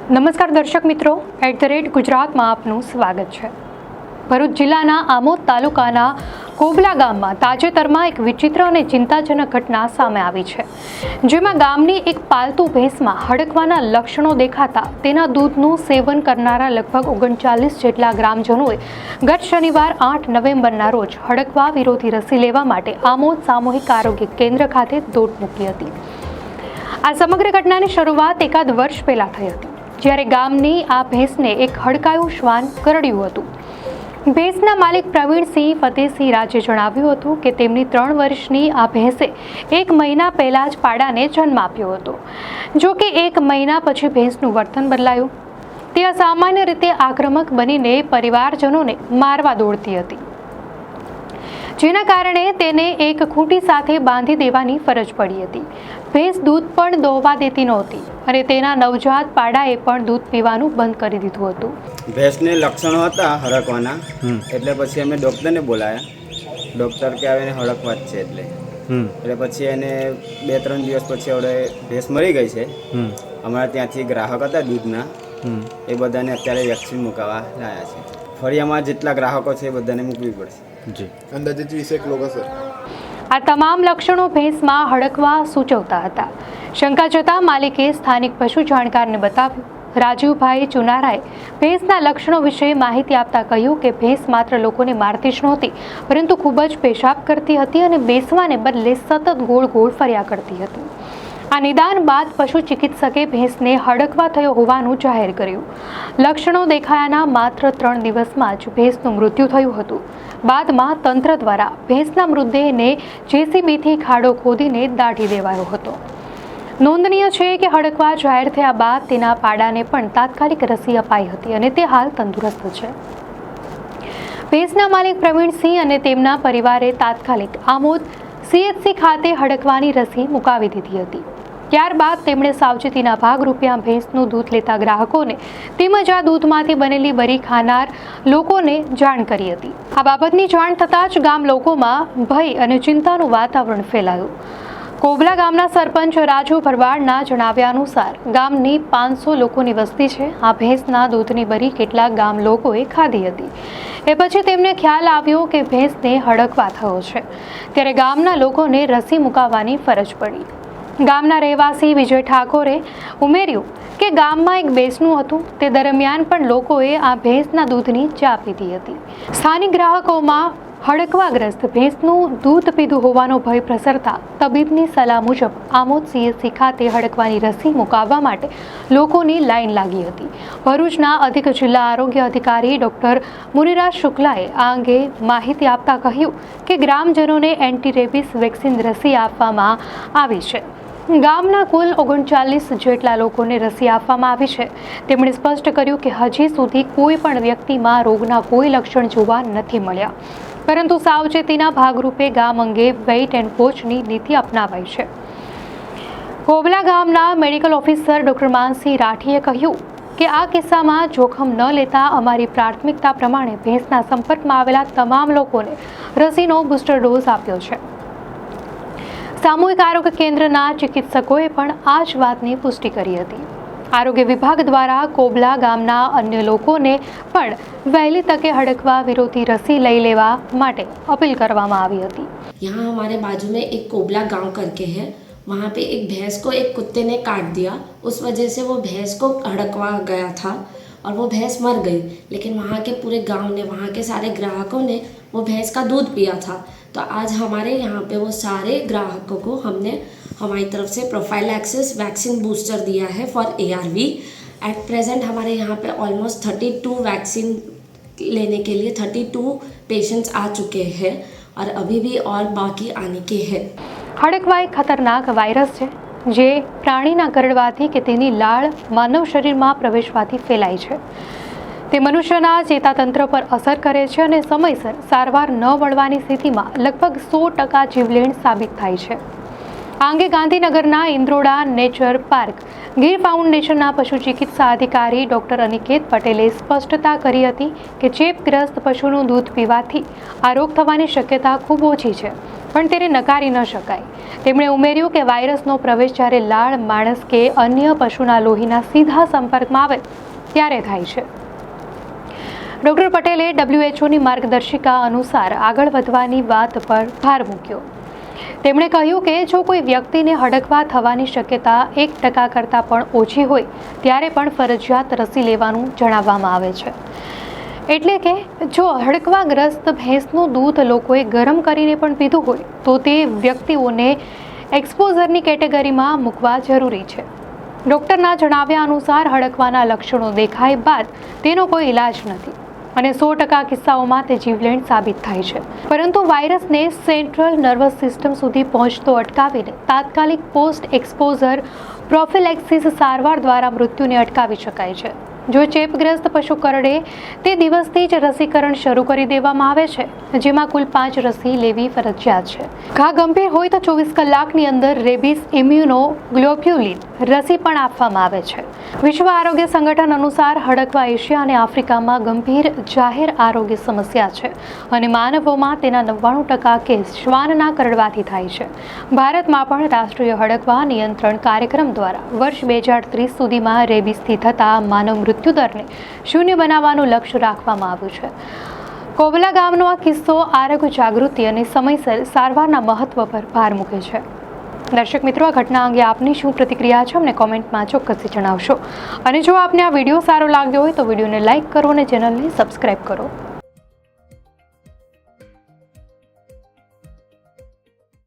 નમસ્કાર દર્શક મિત્રો, @ગુજરાતમાં આપનું સ્વાગત છે। ભરૂચ જિલ્લાના આમોદ તાલુકાના કોબલા ગામમાં તાજેતરમાં એક વિચિત્ર અને ચિંતાજનક ઘટના સામે આવી છે, જેમાં ગામની એક પાલતુ ભેંસમાં હડકવાના લક્ષણો દેખાતા તેના દૂધનું સેવન કરનારા લગભગ 39 જેટલા ગ્રામજનોએ ગત શનિવાર 8 નવેમ્બરના રોજ હડકવા વિરોધી રસી લેવા માટે આમોદ સામૂહિક આરોગ્ય કેન્દ્ર ખાતે દોડ મૂકી હતી। આ સમગ્ર ઘટનાની શરૂઆત એકાદ વર્ષ પહેલા થઈ હતી, જ્યારે ગામની આ ભેંસને એક હડકાયું શ્વાન કરડ્યું હતું। ભેંસના માલિક પ્રવીણસિંહ ફતેહસિંહ રાજે જણાવ્યું હતું કે તેમની 3 વર્ષની આ ભેંસે 1 મહિના પહેલા જ પાડાને જન્મ આપ્યો હતો। જો કે 1 મહિના પછી ભેંસનું વર્તન બદલાયું। તે અસામાન્ય રીતે આક્રમક બનીને પરિવારજનોને મારવા દોડતી હતી, જેના કારણે તેને એક ખૂંટી સાથે બાંધી દેવાની ફરજ પડી હતી। ભેંસ દૂધ પણ દોહવા દેતી નહોતી અને તેના નવજાત પાડાએ પણ દૂધ પીવાનું બંધ કરી દીધું હતું। ભેંસને લક્ષણો હતા હડકવાના, એટલે પછી અમે ડૉક્ટરને બોલાયા। ડૉક્ટર કે આવે એને હડકવા જ છે એટલે પછી એને 2-3 દિવસ પછી હવે ભેંસ મરી ગઈ છે। અમારા ત્યાંથી ગ્રાહક હતા દૂધના, એ બધાને અત્યારે વેક્સિન મુકાવવા લાયા છે। ફરી અમારા જેટલા ગ્રાહકો છે એ બધાને મૂકવી પડશે। અંદાજે 20 લોકો સર। આ તમામ લક્ષણો ભેંસમાં હડકવા સૂચવતા હતા। શંકા જતા માલિકે સ્થાનિક પશુ જાણકારને બતાવ્યું। રાજુભાઈ ચુનારાએ ભેંસના લક્ષણો વિશે માહિતી આપતા કહ્યું કે ભેંસ માત્ર લોકોને મારતી જ નહોતી, પરંતુ ખૂબ જ પેશાબ કરતી હતી અને બેસવાને બદલે સતત ગોળ ગોળ ફર્યા કરતી હતી। આ નિદાન બાદ પશુ ચિકિત્સકે ભેંસને હડકવા થયો હોવાનું જાહેર કર્યું। લક્ષણો દેખાયાના માત્ર 3 દિવસમાં જ ભેંસનું મૃત્યુ થયું હતું। બાદમાં તંત્ર દ્વારા ભેંસના મૃતદેહને JCBથી ખાડો ખોદીને દાઢી દેવાયો હતો। નોંધનીય છે કે હડકવા જાહેર થયા બાદ તેના પાડાને પણ તાત્કાલિક રસી અપાઈ હતી અને તે હાલ તંદુરસ્ત છે। ભેંસના માલિક પ્રવીણસિંહ અને તેમના પરિવારે તાત્કાલિક આમોદ CHC ખાતે હડકવાની રસી મુકાવી દીધી હતી। ત્યારબાદ તેમણે સાવચેતીના ભાગરૂપે આ ભેંસનું દૂધ લેતા ગ્રાહકોને તેમજ આ દૂધમાંથી બનેલી બરી ખાનાર લોકોને જાણ કરી હતી। આ બાબતની જાણ થતાં જ ગામ લોકોમાં ભય અને ચિંતાનું વાતાવરણ ફેલાયું। કોબલા ગામના સરપંચ રાજુ ભરવાડના જણાવ્યા અનુસાર ગામની 500 લોકોની વસ્તી છે। આ ભેંસના દૂધની બરી કેટલાક ગામ લોકોએ ખાધી હતી। એ પછી તેમને ખ્યાલ આવ્યો કે ભેંસને હડકવા થયો છે, ત્યારે ગામના લોકોને રસી મુકાવવાની ફરજ પડી। ગામના રહેવાસી વિજય ઠાકોરે ઉમેર્યું કે ગામમાં એક બેસણું હતું, તે દરમિયાન પણ લોકોએ આ ભેંસના દૂધની ચા પીધી હતી। સ્થાનિક ગ્રાહકોમાં હડકવાગ્રસ્ત ભેંસનું દૂધ પીધું હોવાનો ભય પ્રસરતા તબીબની સલાહ મુજબ આમોદ CHC ખાતે હડકવાની રસી મુકાવવા માટે લોકોની લાઈન લાગી હતી। ભરૂચના અધિક જિલ્લા આરોગ્ય અધિકારી ડોક્ટર મુનિરાજ શુક્લાએ આ અંગે માહિતી આપતા કહ્યું કે ગ્રામજનોને એન્ટી-રેબિસ વેક્સિન રસી આપવામાં આવી છે। ગામના કુલ 39 જેટલા લોકોને રસી આપવામાં આવી છે। તેમણે સ્પષ્ટ કર્યું કે હજી સુધી કોઈ પણ વ્યક્તિમાં રોગના કોઈ લક્ષણ જોવા નથી મળ્યા, પરંતુ સાવચેતીના ભાગરૂપે ગામ અંગે વેઇટ એન્ડ વોચની નીતિ અપનાવાઈ છે। કોબલા ગામના મેડિકલ ઓફિસર ડોક્ટર માનસિંહ રાઠીએ કહ્યું કે આ કિસ્સામાં જોખમ ન લેતા અમારી પ્રાથમિકતા પ્રમાણે ભેંસના સંપર્કમાં આવેલા તમામ લોકોને રસીનો બુસ્ટર ડોઝ આપ્યો છે। સામૂહિક આરોગ્ય કેન્દ્રના ચિકિત્સકોએ પણ આ જ વાતની પુષ્ટિ કરી હતી। आरोग्य विभाग द्वारा कोबला गामना अन्य लोगों ने पण वहेली तके हड़कवा विरोधी रसी लई लेवा माटे अपील करवामां आवी हती। यहाँ हमारे बाजू में एक कोबला गांव करके है, वहाँ पे एक भैंस को एक कुत्ते ने काट दिया। उस वजह से वो भैंस को हड़कवा गया था और वो भैंस मर गई, लेकिन वहाँ के पूरे गांव ने, वहाँ के सारे ग्राहकों ने वो भैंस का दूध पिया था। तो आज हमारे यहाँ पे वो सारे ग्राहकों को हमने हमारी तरफ से प्रोफाइलैक्सिस वैक्सीन बूस्टर दिया है फॉर ARV। एट प्रेजेंट हमारे यहाँ पे ऑलमोस्ट 32 वैक्सीन लेने के लिए 32 पेशेंट्स आ चुके हैं और अभी भी और बाकी आने के हैं। हड़कवा एक खतरनाक वायरस है जे प्राणीना करड़वाथी के तेनी लाळ मानव शरीरमा प्रवेशवाथी फैलाय छे। તે મનુષ્યના ચેતાતંત્ર પર અસર કરે છે અને સમયસર સારવાર ન મળવાની સ્થિતિમાં લગભગ 100% જીવલેણ સાબિત થાય છે। આ અંગે ગાંધીનગરના ઇન્દ્રોડા નેચર પાર્ક ગીર ફાઉન્ડેશનના પશુ ચિકિત્સા અધિકારી ડોક્ટર અનિકેત પટેલે સ્પષ્ટતા કરી હતી કે ચેપગ્રસ્ત પશુનું દૂધ પીવાથી આ રોગ થવાની શક્યતા ખૂબ ઓછી છે। પણ તેને નકારી ન શકાય. તેમણે ઉમેર્યું કે વાયરસનો પ્રવેશ જ્યારે લાળ, માણસ કે અન્ય પશુના લોહીના સીધા સંપર્કમાં આવે ત્યારે થાય છે. ડૉક્ટર પટેલે WHOની માર્ગદર્શિકા અનુસાર આગળ વધવાની વાત પર ભાર મૂક્યો. તેમણે કહ્યું કે જો કોઈ વ્યક્તિને હડકવા થવાની શક્યતા 1% કરતાં પણ ઓછી હોય ત્યારે પણ ફરજિયાત રસી લેવાનું જણાવવામાં આવે છે. એટલે કે જો હડકવાગ્રસ્ત ભેંસનું દૂધ લોકોએ ગરમ કરીને પણ પીધું હોય તો તે વ્યક્તિઓને એક્સપોઝરની કેટેગરીમાં મૂકવા જરૂરી છે. ડૉક્ટરના જણાવ્યા અનુસાર હડકવાના લક્ષણો દેખાય બાદ તેનો કોઈ ઇલાજ નથી અને 100% કિસ્સાઓમાં તે જીવલેણ સાબિત થાય છે. પરંતુ વાયરસને સેન્ટ્રલ નર્વસ સિસ્ટમ સુધી પહોંચતો અટકાવીને તાત્કાલિક પોસ્ટ એક્સપોઝર પ્રોફિલેક્સિસ સારવાર દ્વારા મૃત્યુને અટકાવી શકાય છે. જો ચેપગ્રસ્ત પશુ કરડે તે દિવસથી જ રસીકરણ શરૂ કરી દેવામાં આવે છે, જેમાં કુલ 5 રસી લેવી ફરજિયાત છે. ઘા ગંભીર હોય તો 24 કલાકની અંદર રેબિસ ઇમ્યુનોગ્લોબ્યુલિન રસી પણ આપવામાં આવે છે. વિશ્વ આરોગ્ય સંગઠન અનુસાર હડકવા એશિયા અને આફ્રિકામાં ગંભીર જાહેર આરોગ્ય સમસ્યા છે અને માનવોમાં તેના 99% કેસ શ્વાનના કરડવાથી થાય છે. ભારતમાં પણ રાષ્ટ્રીય હડકવા નિયંત્રણ કાર્યક્રમ દ્વારા વર્ષ 2030 સુધીમાં રેબિસથી થતા માનવ મૃત્યુદરને શૂન્ય બનાવવાનું લક્ષ્ય રાખવામાં આવ્યું છે. કોબલા ગામનો આ કિસ્સો આરોગ્ય જાગૃતિ અને સમયસર સારવારના મહત્વ પર ભાર મૂકે છે. દર્શક મિત્રો, આ ઘટના અંગે આપની શું પ્રતિક્રિયા છે અમને કોમેન્ટમાં ચોક્કસથી જણાવશો. અને જો આપને આ વિડીયો સારો લાગ્યો હોય તો વિડીયોને લાઇક કરો અને ચેનલને સબસ્ક્રાઇબ કરો.